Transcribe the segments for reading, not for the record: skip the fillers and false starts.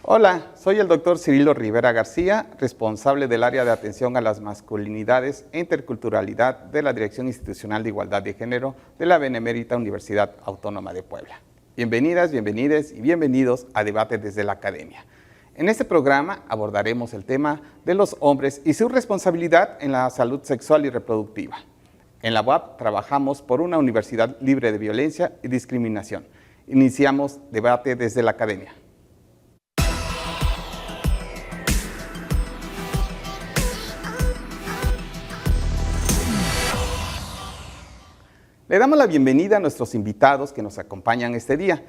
Hola, soy el doctor Cirilo Rivera García, responsable del área de atención a las masculinidades e interculturalidad de la Dirección Institucional de Igualdad de Género de la Benemérita Universidad Autónoma de Puebla. Bienvenidas, bienvenides y bienvenidos a Debate desde la Academia. En este programa abordaremos el tema de los hombres y su responsabilidad en la salud sexual y reproductiva. En la UAP trabajamos por una universidad libre de violencia y discriminación. Iniciamos Debate desde la Academia. Le damos la bienvenida a nuestros invitados que nos acompañan este día.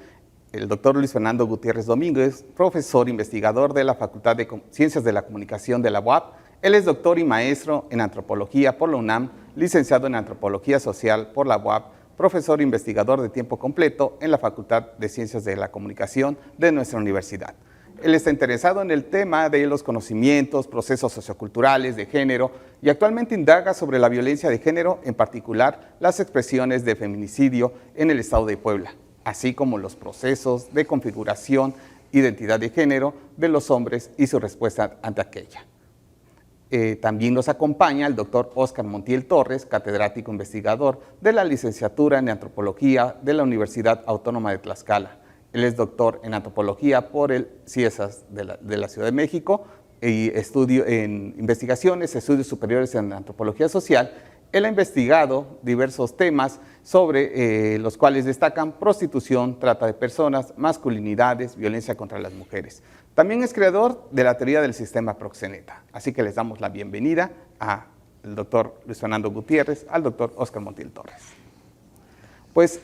El doctor Luis Fernando Gutiérrez Domínguez, profesor investigador de la Facultad de Ciencias de la Comunicación de la UAP. Él es doctor y maestro en antropología por la UNAM, licenciado en antropología social por la UAP, profesor investigador de tiempo completo en la Facultad de Ciencias de la Comunicación de nuestra universidad. Él está interesado en el tema de los conocimientos, procesos socioculturales de género y actualmente indaga sobre la violencia de género, en particular las expresiones de feminicidio en el estado de Puebla, así como los procesos de configuración, identidad de género de los hombres y su respuesta ante aquella. También nos acompaña el doctor Óscar Montiel Torres, catedrático investigador de la licenciatura en Antropología de la Universidad Autónoma de Tlaxcala. Él es doctor en antropología por el CIESAS de la Ciudad de México y estudio en investigaciones, estudios superiores en antropología social. Él ha investigado diversos temas sobre los cuales destacan prostitución, trata de personas, masculinidades, violencia contra las mujeres. También es creador de la teoría del sistema proxeneta. Así que les damos la bienvenida al doctor Luis Fernando Gutiérrez, al doctor Óscar Montiel Torres. Pues,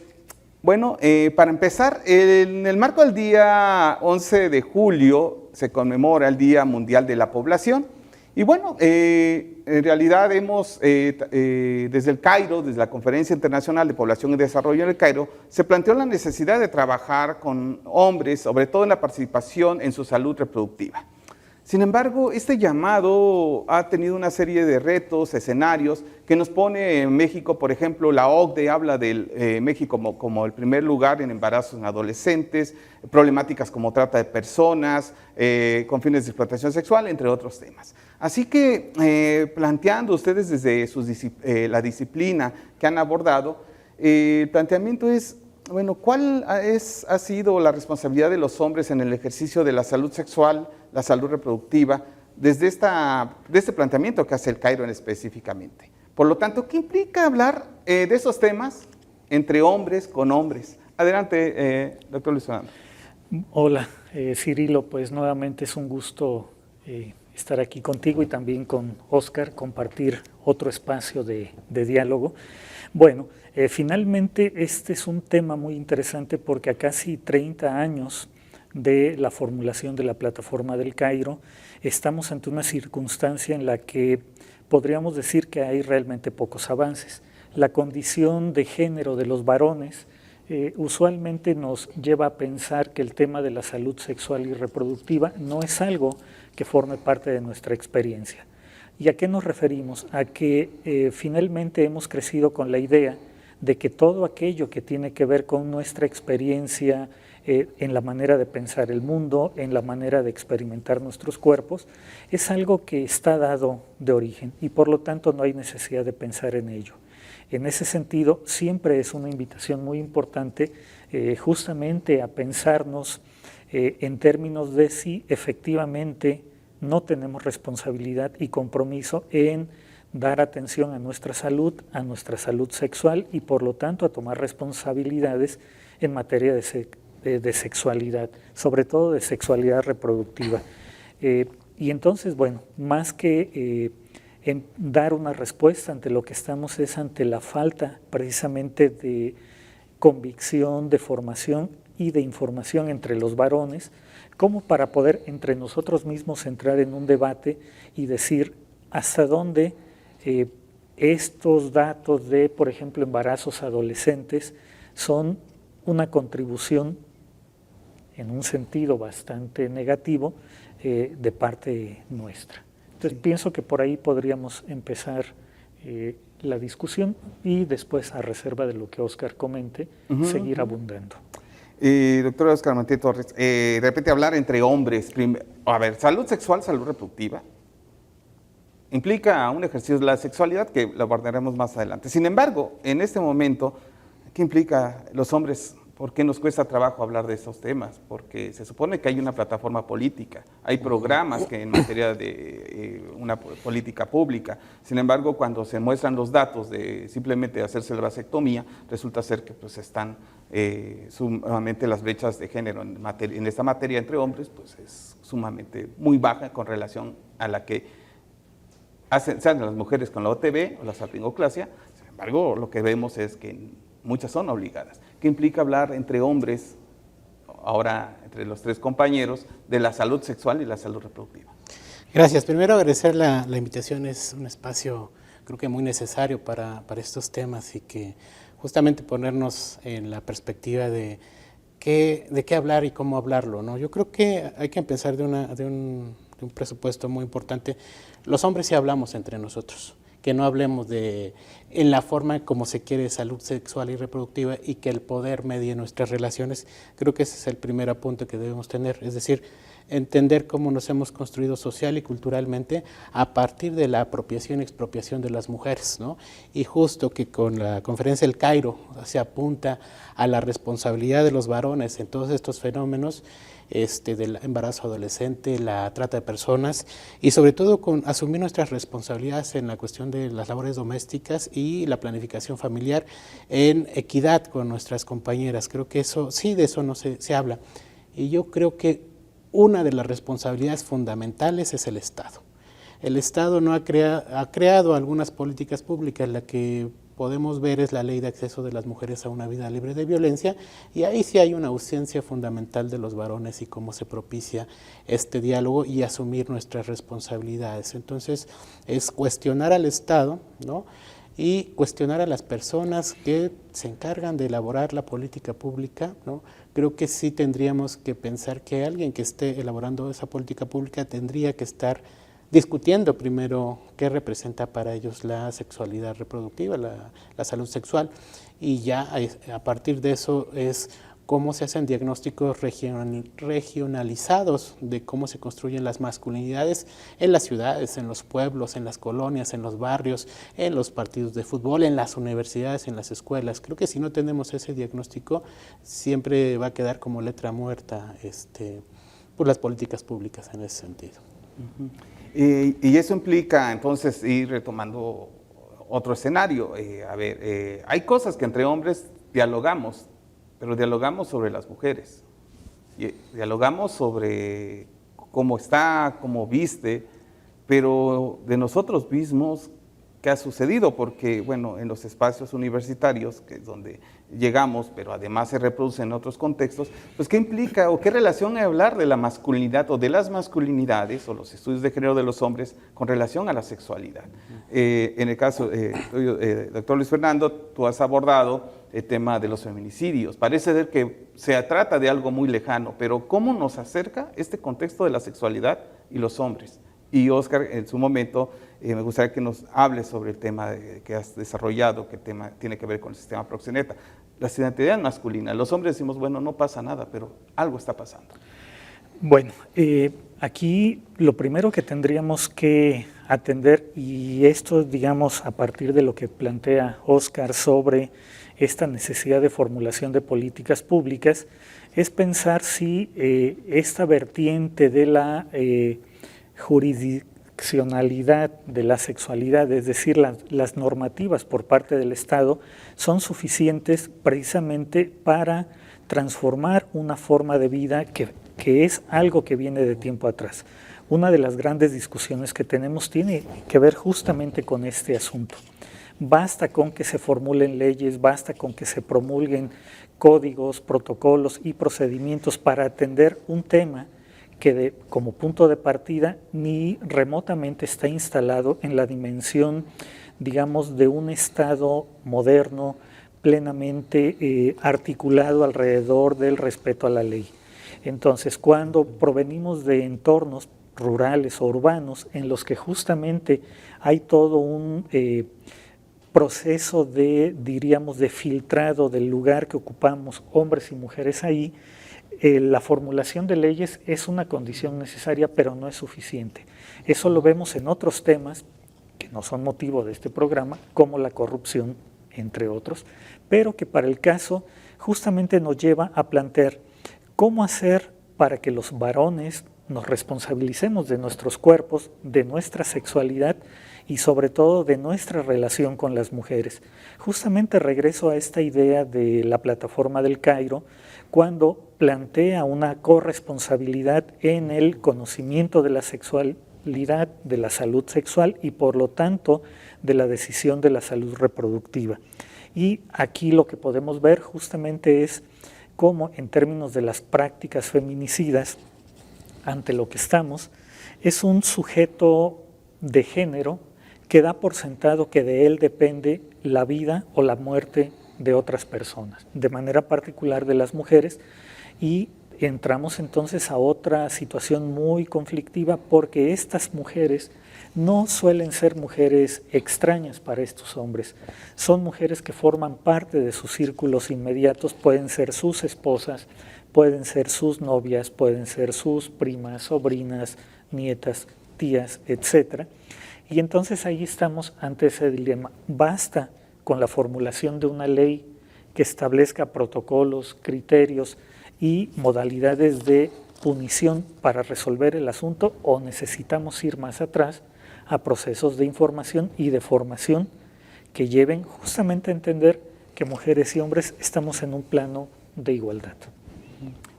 bueno, para empezar, en el marco del día 11 de julio se conmemora el Día Mundial de la Población y bueno, en realidad hemos, desde el Cairo, desde la Conferencia Internacional de Población y Desarrollo en el Cairo, se planteó la necesidad de trabajar con hombres, sobre todo en la participación en su salud reproductiva. Sin embargo, este llamado ha tenido una serie de retos, escenarios, que nos pone en México, por ejemplo, la OCDE habla de México como el primer lugar en embarazos en adolescentes, problemáticas como trata de personas, con fines de explotación sexual, entre otros temas. Así que, planteando ustedes desde la disciplina que han abordado, el planteamiento es, bueno, ¿cuál ha sido la responsabilidad de los hombres en el ejercicio de la salud sexual, la salud reproductiva, desde este planteamiento que hace el Cairo específicamente? Por lo tanto, ¿qué implica hablar de esos temas entre hombres con hombres? Adelante, doctor Luis Fernando. Hola, Cirilo, pues nuevamente es un gusto estar aquí contigo y también con Óscar, compartir otro espacio de diálogo. Bueno, finalmente este es un tema muy interesante porque a casi 30 años de la formulación de la plataforma del Cairo, estamos ante una circunstancia en la que podríamos decir que hay realmente pocos avances. La condición de género de los varones usualmente nos lleva a pensar que el tema de la salud sexual y reproductiva no es algo que forme parte de nuestra experiencia. ¿Y a qué nos referimos? A que finalmente hemos crecido con la idea de que todo aquello que tiene que ver con nuestra experiencia en la manera de pensar el mundo, en la manera de experimentar nuestros cuerpos, es algo que está dado de origen y por lo tanto no hay necesidad de pensar en ello. En ese sentido, siempre es una invitación muy importante justamente a pensarnos en términos de si efectivamente no tenemos responsabilidad y compromiso en dar atención a nuestra salud sexual y por lo tanto a tomar responsabilidades en materia de sexualidad, sobre todo de sexualidad reproductiva. Y entonces, bueno, más que en dar una respuesta ante lo que estamos es ante la falta precisamente de convicción, de formación y de información entre los varones, como para poder entre nosotros mismos entrar en un debate y decir hasta dónde estos datos de, por ejemplo, embarazos adolescentes son una contribución en un sentido bastante negativo de parte nuestra. Entonces pienso que por ahí podríamos empezar la discusión y después, a reserva de lo que Óscar comente, seguir abundando. Doctora Óscar Mantiel Torres, de repente hablar entre hombres, a ver, salud sexual, salud reproductiva, implica un ejercicio de la sexualidad que lo abordaremos más adelante. Sin embargo, en este momento, ¿qué implica los hombres? ¿Por qué nos cuesta trabajo hablar de esos temas? Porque se supone que hay una plataforma política, hay programas que en materia de una política pública. Sin embargo, cuando se muestran los datos de simplemente hacerse la vasectomía, resulta ser que pues están sumamente las brechas de género en esta materia entre hombres, pues es sumamente muy baja con relación a la que hacen las mujeres con la OTB o la salpingoclasia. Sin embargo, lo que vemos es que muchas son obligadas. ¿Qué implica hablar entre hombres, ahora entre los tres compañeros, de la salud sexual y la salud reproductiva? Gracias. Primero agradecer la invitación, es un espacio creo que muy necesario para estos temas y que justamente ponernos en la perspectiva de qué hablar y cómo hablarlo, ¿no? Yo creo que hay que empezar de un presupuesto muy importante. Los hombres sí hablamos entre nosotros, que no hablemos en la forma como se quiere salud sexual y reproductiva y que el poder medie nuestras relaciones. Creo que ese es el primer apunte que debemos tener, es decir, entender cómo nos hemos construido social y culturalmente a partir de la apropiación y expropiación de las mujeres, ¿no? Y justo que con la conferencia del Cairo se apunta a la responsabilidad de los varones en todos estos fenómenos, del embarazo adolescente, la trata de personas y sobre todo con asumir nuestras responsabilidades en la cuestión de las labores domésticas y la planificación familiar en equidad con nuestras compañeras. Creo que eso, sí, de eso no se habla. Y yo creo que una de las responsabilidades fundamentales es el Estado. El Estado no ha creado algunas políticas públicas, la que podemos ver es la ley de acceso de las mujeres a una vida libre de violencia, y ahí sí hay una ausencia fundamental de los varones y cómo se propicia este diálogo y asumir nuestras responsabilidades. Entonces es cuestionar al Estado, ¿no? Y cuestionar a las personas que se encargan de elaborar la política pública, ¿no? Creo que sí tendríamos que pensar que alguien que esté elaborando esa política pública tendría que estar discutiendo primero qué representa para ellos la sexualidad reproductiva, la salud sexual, y ya a partir de eso es cómo se hacen diagnósticos regionalizados de cómo se construyen las masculinidades en las ciudades, en los pueblos, en las colonias, en los barrios, en los partidos de fútbol, en las universidades, en las escuelas. Creo que si no tenemos ese diagnóstico, siempre va a quedar como letra muerta por las políticas públicas en ese sentido. Y eso implica entonces ir retomando otro escenario. Hay cosas que entre hombres dialogamos, pero dialogamos sobre las mujeres, dialogamos sobre cómo está, cómo viste, pero de nosotros mismos, ¿qué ha sucedido? Porque, bueno, en los espacios universitarios, que es donde llegamos, pero además se reproduce en otros contextos, pues ¿qué implica o qué relación hay hablar de la masculinidad o de las masculinidades o los estudios de género de los hombres con relación a la sexualidad? En el caso, doctor Luis Fernando, tú has abordado el tema de los feminicidios. Parece ser que se trata de algo muy lejano, pero ¿cómo nos acerca este contexto de la sexualidad y los hombres? Y Óscar, en su momento, me gustaría que nos hables sobre el tema que has desarrollado, que el tema tiene que ver con el sistema proxeneta. La identidad masculina. Los hombres decimos, bueno, no pasa nada, pero algo está pasando. Bueno, aquí lo primero que tendríamos que atender, y esto, digamos, a partir de lo que plantea Óscar sobre esta necesidad de formulación de políticas públicas, es pensar si esta vertiente de la jurisdiccionalidad de la sexualidad, es decir, las normativas por parte del Estado, son suficientes precisamente para transformar una forma de vida que es algo que viene de tiempo atrás. Una de las grandes discusiones que tenemos tiene que ver justamente con este asunto. Basta con que se formulen leyes, basta con que se promulguen códigos, protocolos y procedimientos para atender un tema que como punto de partida ni remotamente está instalado en la dimensión, digamos, de un Estado moderno, plenamente articulado alrededor del respeto a la ley. Entonces, cuando provenimos de entornos rurales o urbanos en los que justamente hay todo un proceso de, diríamos, de filtrado del lugar que ocupamos hombres y mujeres ahí, la formulación de leyes es una condición necesaria, pero no es suficiente. Eso lo vemos en otros temas que no son motivo de este programa, como la corrupción, entre otros, pero que para el caso justamente nos lleva a plantear cómo hacer para que los varones nos responsabilicemos de nuestros cuerpos, de nuestra sexualidad y sobre todo de nuestra relación con las mujeres. Justamente regreso a esta idea de la plataforma del Cairo, cuando plantea una corresponsabilidad en el conocimiento de la sexualidad, de la salud sexual y por lo tanto de la decisión de la salud reproductiva. Y aquí lo que podemos ver justamente es cómo en términos de las prácticas feminicidas, ante lo que estamos, es un sujeto de género que da por sentado que de él depende la vida o la muerte de otras personas, de manera particular de las mujeres, y entramos entonces a otra situación muy conflictiva porque estas mujeres no suelen ser mujeres extrañas para estos hombres, son mujeres que forman parte de sus círculos inmediatos, pueden ser sus esposas, pueden ser sus novias, pueden ser sus primas, sobrinas, nietas, tías, etc. Y entonces ahí estamos ante ese dilema. Basta con la formulación de una ley que establezca protocolos, criterios y modalidades de punición para resolver el asunto, o necesitamos ir más atrás a procesos de información y de formación que lleven justamente a entender que mujeres y hombres estamos en un plano de igualdad.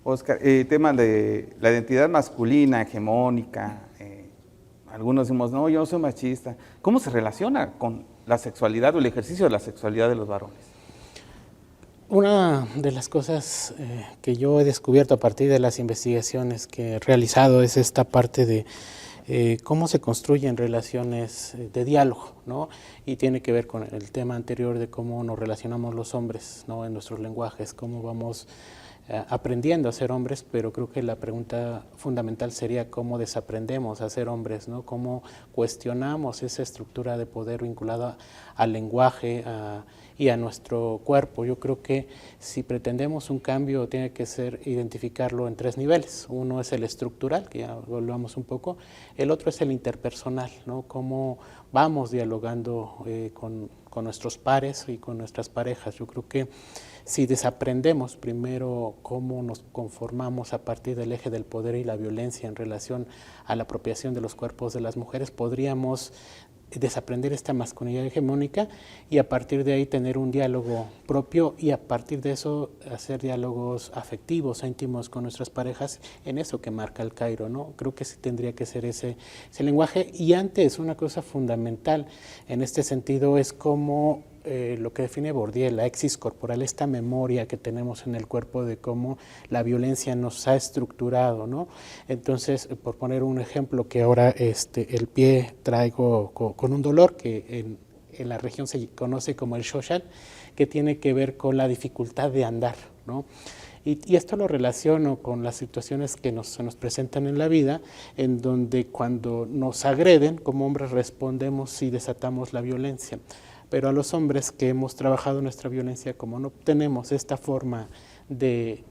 Oscar, tema de la identidad masculina, hegemónica, algunos decimos, no, yo no soy machista. ¿Cómo se relaciona con la sexualidad o el ejercicio de la sexualidad de los varones? Una de las cosas que yo he descubierto a partir de las investigaciones que he realizado es esta parte de cómo se construyen relaciones de diálogo, ¿no? Y tiene que ver con el tema anterior de cómo nos relacionamos los hombres, ¿no? En nuestros lenguajes, cómo vamos aprendiendo a ser hombres, pero creo que la pregunta fundamental sería cómo desaprendemos a ser hombres, ¿no? Cómo cuestionamos esa estructura de poder vinculada al lenguaje y a nuestro cuerpo. Yo creo que si pretendemos un cambio tiene que ser identificarlo en 3 niveles. Uno es el estructural, que ya volvamos un poco, el otro es el interpersonal, ¿no? Cómo vamos dialogando con nuestros pares y con nuestras parejas. Yo creo que si desaprendemos primero cómo nos conformamos a partir del eje del poder y la violencia en relación a la apropiación de los cuerpos de las mujeres, podríamos desaprender esta masculinidad hegemónica y a partir de ahí tener un diálogo propio y a partir de eso hacer diálogos afectivos, íntimos con nuestras parejas, en eso que marca el Cairo, ¿no? Creo que sí tendría que ser ese lenguaje. Y antes, una cosa fundamental en este sentido es cómo lo que define Bourdieu, la exis corporal, esta memoria que tenemos en el cuerpo de cómo la violencia nos ha estructurado, ¿no? Entonces, por poner un ejemplo, que ahora el pie traigo con un dolor que en la región se conoce como el shoshal, que tiene que ver con la dificultad de andar, ¿no? Y esto lo relaciono con las situaciones que se nos presentan en la vida, en donde cuando nos agreden, como hombres respondemos y desatamos la violencia. Pero a los hombres que hemos trabajado nuestra violencia, como no tenemos esta forma de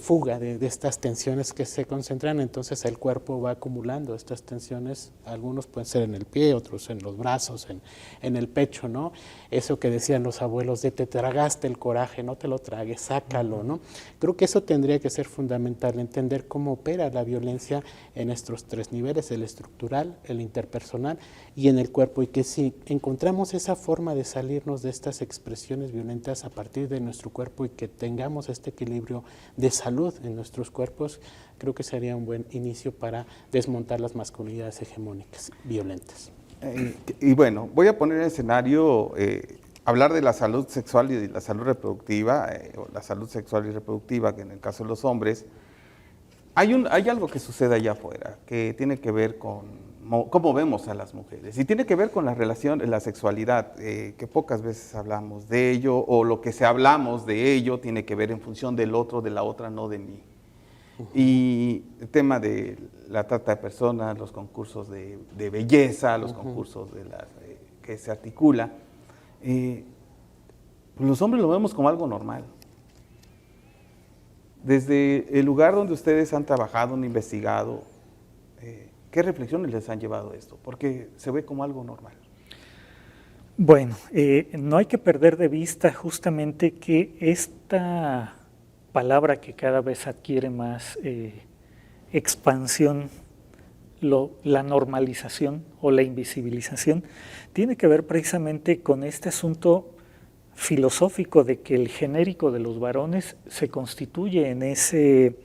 fuga de estas tensiones que se concentran, entonces el cuerpo va acumulando estas tensiones, algunos pueden ser en el pie, otros en los brazos, en el pecho, ¿no? Eso que decían los abuelos de te tragaste el coraje, no te lo tragues, sácalo, ¿no? Creo que eso tendría que ser fundamental, entender cómo opera la violencia en estos 3 niveles, el estructural, el interpersonal y en el cuerpo, y que si encontramos esa forma de salirnos de estas expresiones violentas a partir de nuestro cuerpo y que tengamos este equilibrio de salud en nuestros cuerpos, creo que sería un buen inicio para desmontar las masculinidades hegemónicas violentas. Y bueno, voy a poner en escenario, hablar de la salud sexual y de la salud reproductiva, o la salud sexual y reproductiva, que en el caso de los hombres, hay algo que sucede allá afuera, que tiene que ver con cómo vemos a las mujeres, y tiene que ver con la relación, la sexualidad, que pocas veces hablamos de ello, o lo que se hablamos de ello tiene que ver en función del otro, de la otra, no de mí. Y el tema de la trata de personas, los concursos de belleza, los concursos que se articula, pues los hombres lo vemos como algo normal. Desde el lugar donde ustedes han trabajado, han investigado, ¿qué reflexiones les han llevado a esto? Porque se ve como algo normal. Bueno, no hay que perder de vista justamente que esta palabra que cada vez adquiere más expansión, la normalización o la invisibilización, tiene que ver precisamente con este asunto filosófico de que el genérico de los varones se constituye en ese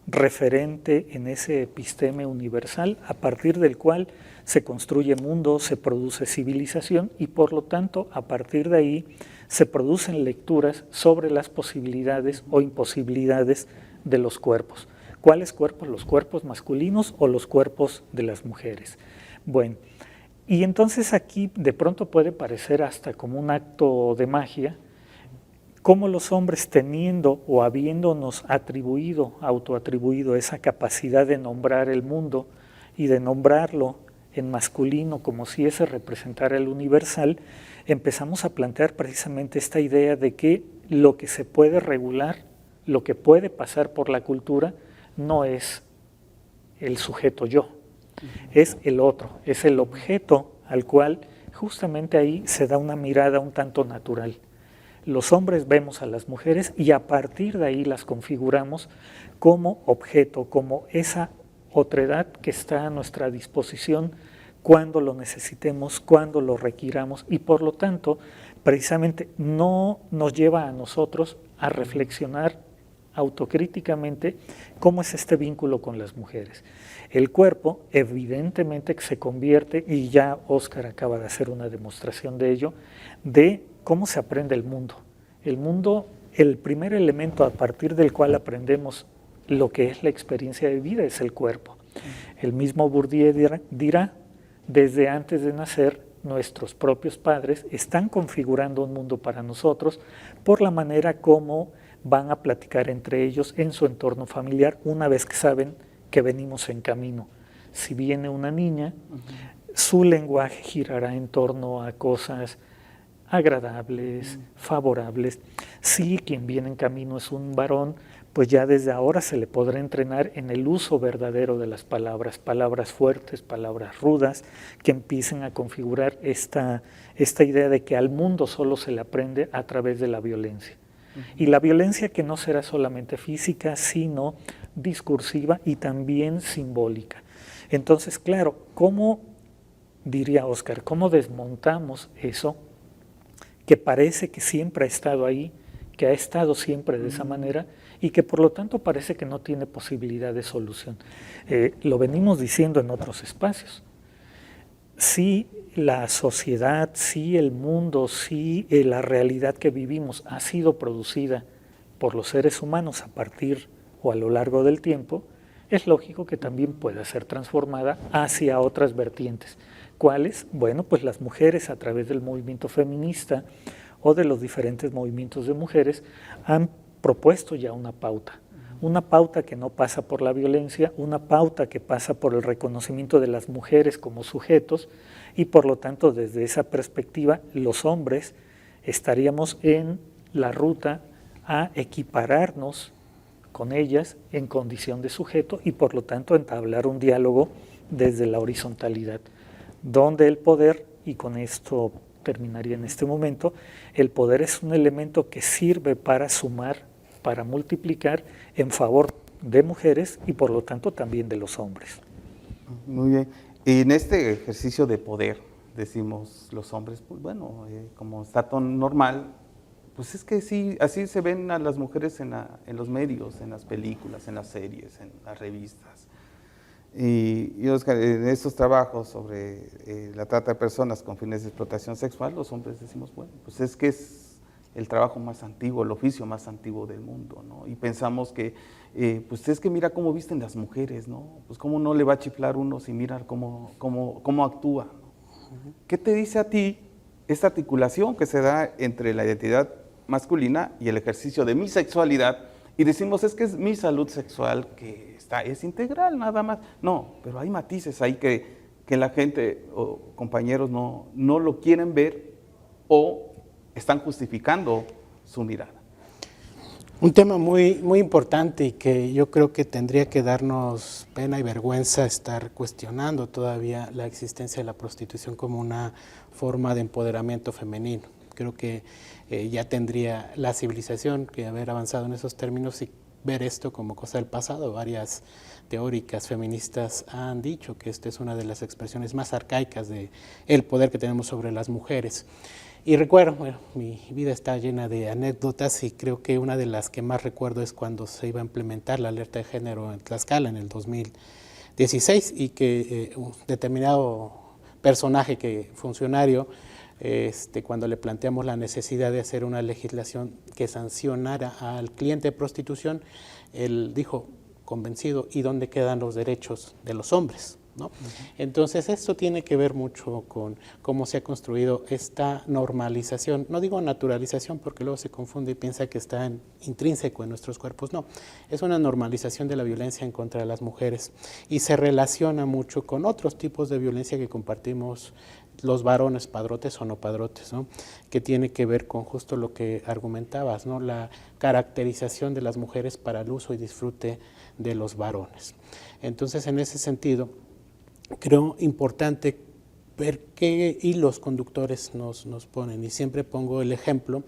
referente, en ese episteme universal, a partir del cual se construye mundo, se produce civilización y por lo tanto a partir de ahí se producen lecturas sobre las posibilidades o imposibilidades de los cuerpos. ¿Cuáles cuerpos? ¿Los cuerpos masculinos o los cuerpos de las mujeres? Bueno, y entonces aquí de pronto puede parecer hasta como un acto de magia, cómo los hombres teniendo o habiéndonos autoatribuido esa capacidad de nombrar el mundo y de nombrarlo en masculino como si ese representara el universal, empezamos a plantear precisamente esta idea de que lo que se puede regular, lo que puede pasar por la cultura, no es el sujeto yo, es el otro, es el objeto al cual justamente ahí se da una mirada un tanto natural. Los hombres vemos a las mujeres y a partir de ahí las configuramos como objeto, como esa otredad que está a nuestra disposición cuando lo necesitemos, cuando lo requiramos y por lo tanto precisamente no nos lleva a nosotros a reflexionar autocríticamente cómo es este vínculo con las mujeres. El cuerpo evidentemente que se convierte, y ya Óscar acaba de hacer una demostración de ello, de cómo se aprende el mundo. El mundo, el primer elemento a partir del cual aprendemos lo que es la experiencia de vida es el cuerpo. El mismo Bourdieu dirá, desde antes de nacer, nuestros propios padres están configurando un mundo para nosotros por la manera como van a platicar entre ellos en su entorno familiar una vez que saben que venimos en camino. Si viene una niña, su lenguaje girará en torno a cosas agradables, favorables. Si quien viene en camino es un varón, pues ya desde ahora se le podrá entrenar en el uso verdadero de las palabras, palabras fuertes, palabras rudas, que empiecen a configurar esta idea de que al mundo solo se le aprende a través de la violencia. Y la violencia que no será solamente física, sino discursiva y también simbólica. Entonces, claro, ¿cómo, diría Óscar, cómo desmontamos eso que parece que siempre ha estado ahí, que ha estado siempre de esa manera y que por lo tanto parece que no tiene posibilidad de solución? Lo venimos diciendo en otros espacios. Si la sociedad, si el mundo, si la realidad que vivimos ha sido producida por los seres humanos a partir o a lo largo del tiempo, es lógico que también pueda ser transformada hacia otras vertientes. ¿Cuáles? Bueno, pues las mujeres a través del movimiento feminista o de los diferentes movimientos de mujeres han propuesto ya una pauta que no pasa por la violencia, una pauta que pasa por el reconocimiento de las mujeres como sujetos y por lo tanto desde esa perspectiva los hombres estaríamos en la ruta a equipararnos con ellas en condición de sujeto y por lo tanto entablar un diálogo desde la horizontalidad, donde el poder, y con esto terminaría en este momento, el poder es un elemento que sirve para sumar, para multiplicar en favor de mujeres y por lo tanto también de los hombres. Muy bien. Y en este ejercicio de poder, decimos los hombres, pues bueno, como está tan normal, pues es que sí, así se ven a las mujeres en los medios, en las películas, en las series, en las revistas. Y Óscar, en estos trabajos sobre la trata de personas con fines de explotación sexual, los hombres decimos, bueno, pues es que es el trabajo más antiguo, el oficio más antiguo del mundo, ¿no? Y pensamos que, pues es que mira cómo visten las mujeres, ¿no? Pues cómo no le va a chiflar uno si mira cómo actúa, ¿no? ¿Qué te dice a ti esta articulación que se da entre la identidad masculina y el ejercicio de mi sexualidad? Y decimos, es que es mi salud sexual que es integral nada más. No, pero hay matices ahí que la gente o compañeros no lo quieren ver o están justificando su mirada. Un tema muy importante y que yo creo que tendría que darnos pena y vergüenza estar cuestionando todavía la existencia de la prostitución como una forma de empoderamiento femenino. Creo que ya tendría la civilización que haber avanzado en esos términos y ver esto como cosa del pasado. Varias teóricas feministas han dicho que esta es una de las expresiones más arcaicas del poder que tenemos sobre las mujeres. Y recuerdo, bueno, mi vida está llena de anécdotas y creo que una de las que más recuerdo es cuando se iba a implementar la alerta de género en Tlaxcala en el 2016 y que un determinado personaje, funcionario, cuando le planteamos la necesidad de hacer una legislación que sancionara al cliente de prostitución, él dijo, convencido, ¿y dónde quedan los derechos de los hombres? ¿No? Entonces esto tiene que ver mucho con cómo se ha construido esta normalización, no digo naturalización porque luego se confunde y piensa que está intrínseco en nuestros cuerpos, no, es una normalización de la violencia en contra de las mujeres y se relaciona mucho con otros tipos de violencia que compartimos los varones, padrotes o no padrotes, ¿no? Que tiene que ver con justo lo que argumentabas, ¿no? La caracterización de las mujeres para el uso y disfrute de los varones. Entonces, en ese sentido, creo importante ver qué hilos conductores nos ponen, y siempre pongo el ejemplo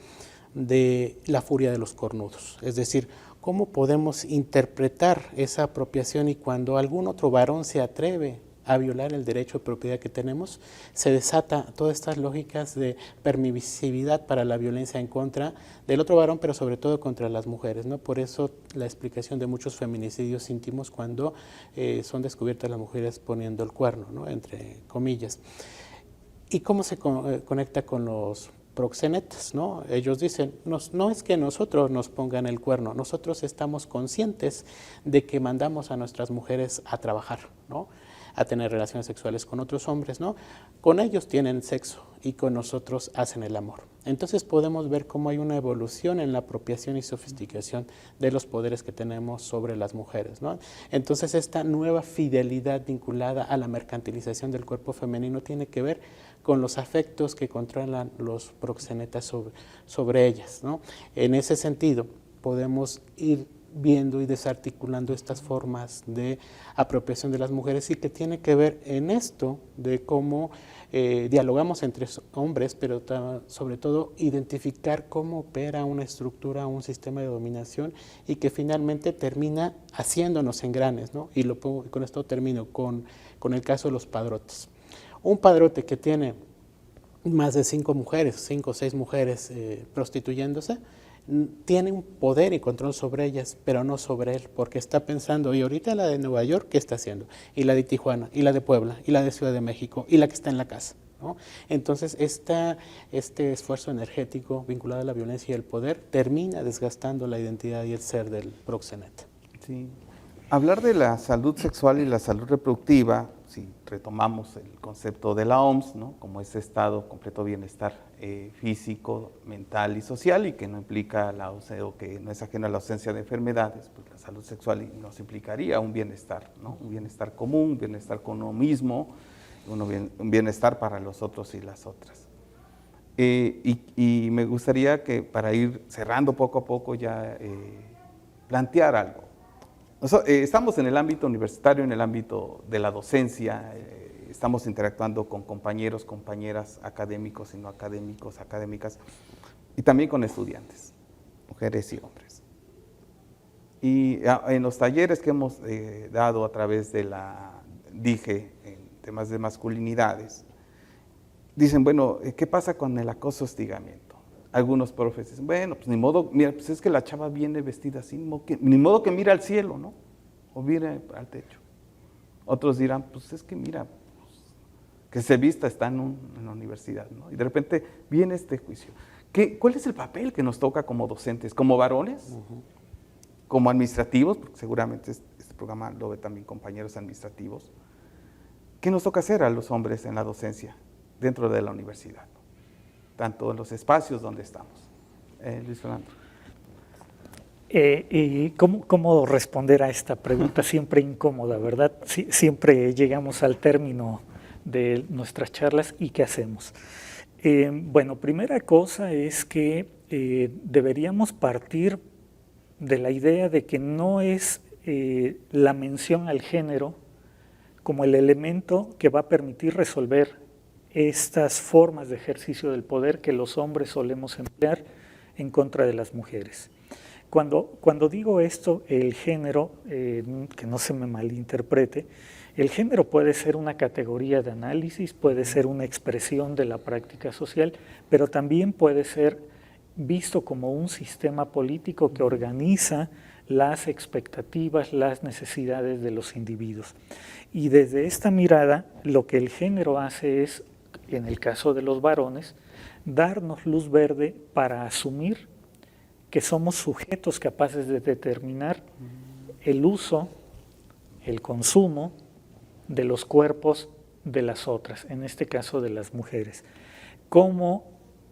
de la furia de los cornudos, es decir, cómo podemos interpretar esa apropiación y cuando algún otro varón se atreve a violar el derecho de propiedad que tenemos, se desata todas estas lógicas de permisividad para la violencia en contra del otro varón, pero sobre todo contra las mujeres, ¿no? Por eso la explicación de muchos feminicidios íntimos cuando son descubiertas las mujeres poniendo el cuerno, ¿no? Entre comillas. ¿Y cómo se conecta con los proxenetas, ¿no? Ellos dicen, no es que nosotros nos pongan el cuerno, nosotros estamos conscientes de que mandamos a nuestras mujeres a trabajar, ¿no? A tener relaciones sexuales con otros hombres, ¿no? Con ellos tienen sexo y con nosotros hacen el amor. Entonces podemos ver cómo hay una evolución en la apropiación y sofisticación de los poderes que tenemos sobre las mujeres, ¿no? Entonces esta nueva fidelidad vinculada a la mercantilización del cuerpo femenino tiene que ver con los afectos que controlan los proxenetas sobre ellas, ¿no? En ese sentido podemos ir viendo y desarticulando estas formas de apropiación de las mujeres y que tiene que ver en esto de cómo dialogamos entre hombres, pero sobre todo identificar cómo opera una estructura, un sistema de dominación y que finalmente termina haciéndonos engranes, ¿no? Y con esto termino con el caso de los padrotes. Un padrote que tiene más de 5 o 6 mujeres prostituyéndose, tiene un poder y control sobre ellas, pero no sobre él, porque está pensando, y ahorita la de Nueva York, ¿qué está haciendo? Y la de Tijuana, y la de Puebla, y la de Ciudad de México, y la que está en la casa, ¿no? Entonces, este esfuerzo energético vinculado a la violencia y el poder termina desgastando la identidad y el ser del proxeneta. Sí. Hablar de la salud sexual y la salud reproductiva, si retomamos el concepto de la OMS, ¿no? Como ese estado completo bienestar físico, mental y social, y que no implica o que no es ajeno a la ausencia de enfermedades, pues la salud sexual nos implicaría un bienestar, ¿no? Un bienestar común, un bienestar con uno mismo, un bienestar para los otros y las otras. Y me gustaría que para ir cerrando poco a poco ya plantear algo. Estamos en el ámbito universitario, en el ámbito de la docencia, estamos interactuando con compañeros, compañeras, académicos y no académicos, académicas, y también con estudiantes, mujeres y hombres. Y en los talleres que hemos dado a través de la DIGE en temas de masculinidades, dicen, bueno, ¿qué pasa con el acoso hostigamiento? Algunos profes dicen, bueno, pues ni modo, mira, pues es que la chava viene vestida así, ni modo que mira al cielo, ¿no? O mira al techo. Otros dirán, pues es que mira, pues, que se vista, está en la universidad, ¿no? Y de repente viene este juicio. ¿Cuál es el papel que nos toca como docentes? ¿Como varones? ¿Como administrativos? Porque seguramente este programa lo ve también compañeros administrativos. ¿Qué nos toca hacer a los hombres en la docencia dentro de la universidad? Tanto en los espacios donde estamos. Luis Fernando. ¿Y cómo responder a esta pregunta siempre incómoda, verdad? Siempre llegamos al término de nuestras charlas y ¿qué hacemos? Bueno, primera cosa es que deberíamos partir de la idea de que no es la mención al género como el elemento que va a permitir resolver estas formas de ejercicio del poder que los hombres solemos emplear en contra de las mujeres. Cuando digo esto, el género, que no se me malinterprete, el género puede ser una categoría de análisis, puede ser una expresión de la práctica social, pero también puede ser visto como un sistema político que organiza las expectativas, las necesidades de los individuos. Y desde esta mirada, lo que el género hace es, en el caso de los varones, darnos luz verde para asumir que somos sujetos capaces de determinar el uso, el consumo de los cuerpos de las otras, en este caso de las mujeres. Cómo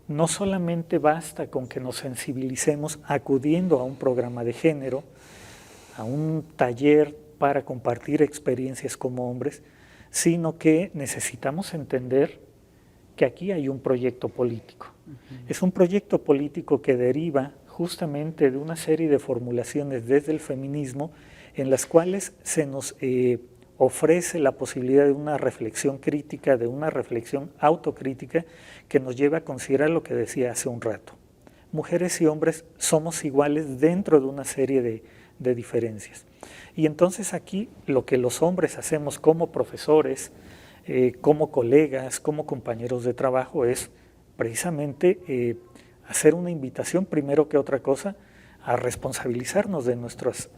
no solamente basta con que nos sensibilicemos acudiendo a un programa de género, a un taller para compartir experiencias como hombres, sino que necesitamos entender que aquí hay un proyecto político. Es un proyecto político que deriva justamente de una serie de formulaciones desde el feminismo en las cuales se nos ofrece la posibilidad de una reflexión crítica, de una reflexión autocrítica que nos lleva a considerar lo que decía hace un rato. Mujeres y hombres somos iguales dentro de una serie de diferencias. Y entonces aquí lo que los hombres hacemos como profesores, como colegas, como compañeros de trabajo es precisamente hacer una invitación primero que otra cosa a responsabilizarnos de nuestras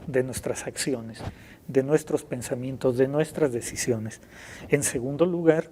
acciones, de nuestros pensamientos, de nuestras decisiones. En segundo lugar,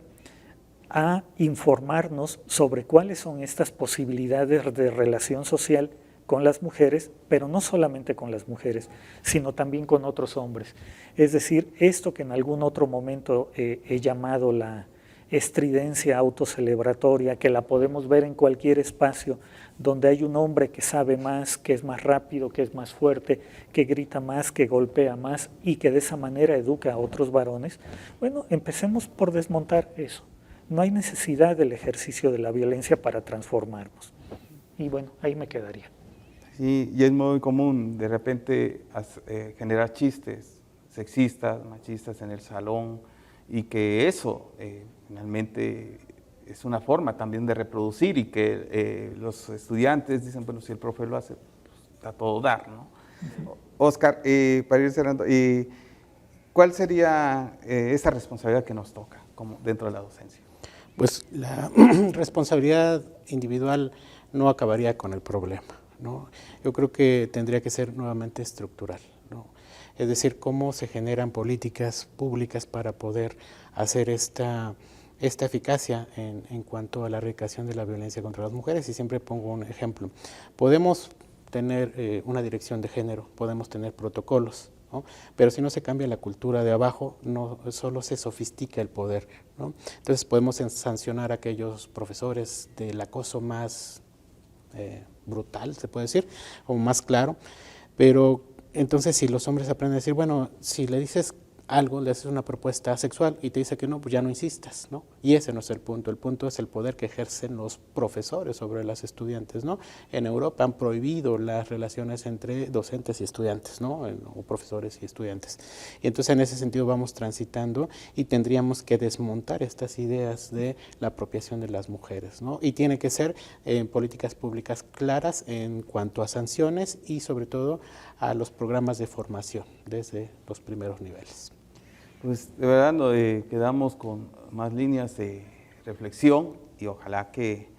a informarnos sobre cuáles son estas posibilidades de relación social con las mujeres, pero no solamente con las mujeres, sino también con otros hombres. Es decir, esto que en algún otro momento he llamado la estridencia autocelebratoria, que la podemos ver en cualquier espacio donde hay un hombre que sabe más, que es más rápido, que es más fuerte, que grita más, que golpea más y que de esa manera educa a otros varones. Bueno, empecemos por desmontar eso. No hay necesidad del ejercicio de la violencia para transformarnos. Y bueno, ahí me quedaría. Sí, y es muy común de repente generar chistes sexistas, machistas en el salón, y que eso finalmente es una forma también de reproducir, y que los estudiantes dicen, bueno, si el profe lo hace, pues, a todo dar, ¿no? Oscar, para ir cerrando, ¿cuál sería esa responsabilidad que nos toca como dentro de la docencia? Pues la responsabilidad individual no acabaría con el problema, ¿no? Yo creo que tendría que ser nuevamente estructural, ¿no? Es decir, cómo se generan políticas públicas para poder hacer esta eficacia en cuanto a la erradicación de la violencia contra las mujeres. Y siempre pongo un ejemplo. Podemos tener una dirección de género, podemos tener protocolos, ¿no? Pero si no se cambia la cultura de abajo, no solo se sofistica el poder, ¿no? Entonces podemos sancionar a aquellos profesores del acoso más brutal, se puede decir, o más claro, pero entonces si los hombres aprenden a decir, bueno, si le dices algo, le haces una propuesta sexual y te dice que no, pues ya no insistas, ¿no? Y ese no es el punto es el poder que ejercen los profesores sobre las estudiantes, ¿no? En Europa han prohibido las relaciones entre docentes y estudiantes, ¿no? O profesores y estudiantes. Y entonces en ese sentido vamos transitando y tendríamos que desmontar estas ideas de la apropiación de las mujeres, ¿no? Y tiene que ser políticas públicas claras en cuanto a sanciones y sobre todo a los programas de formación desde los primeros niveles. Pues de verdad quedamos con más líneas de reflexión, y ojalá que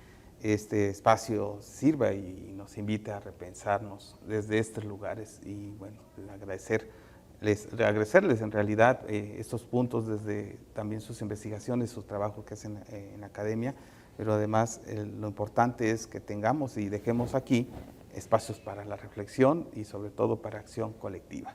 este espacio sirva y nos invite a repensarnos desde estos lugares. Y bueno, agradecerles en realidad estos puntos desde también sus investigaciones, sus trabajos que hacen en academia, pero además lo importante es que tengamos y dejemos aquí espacios para la reflexión y sobre todo para acción colectiva.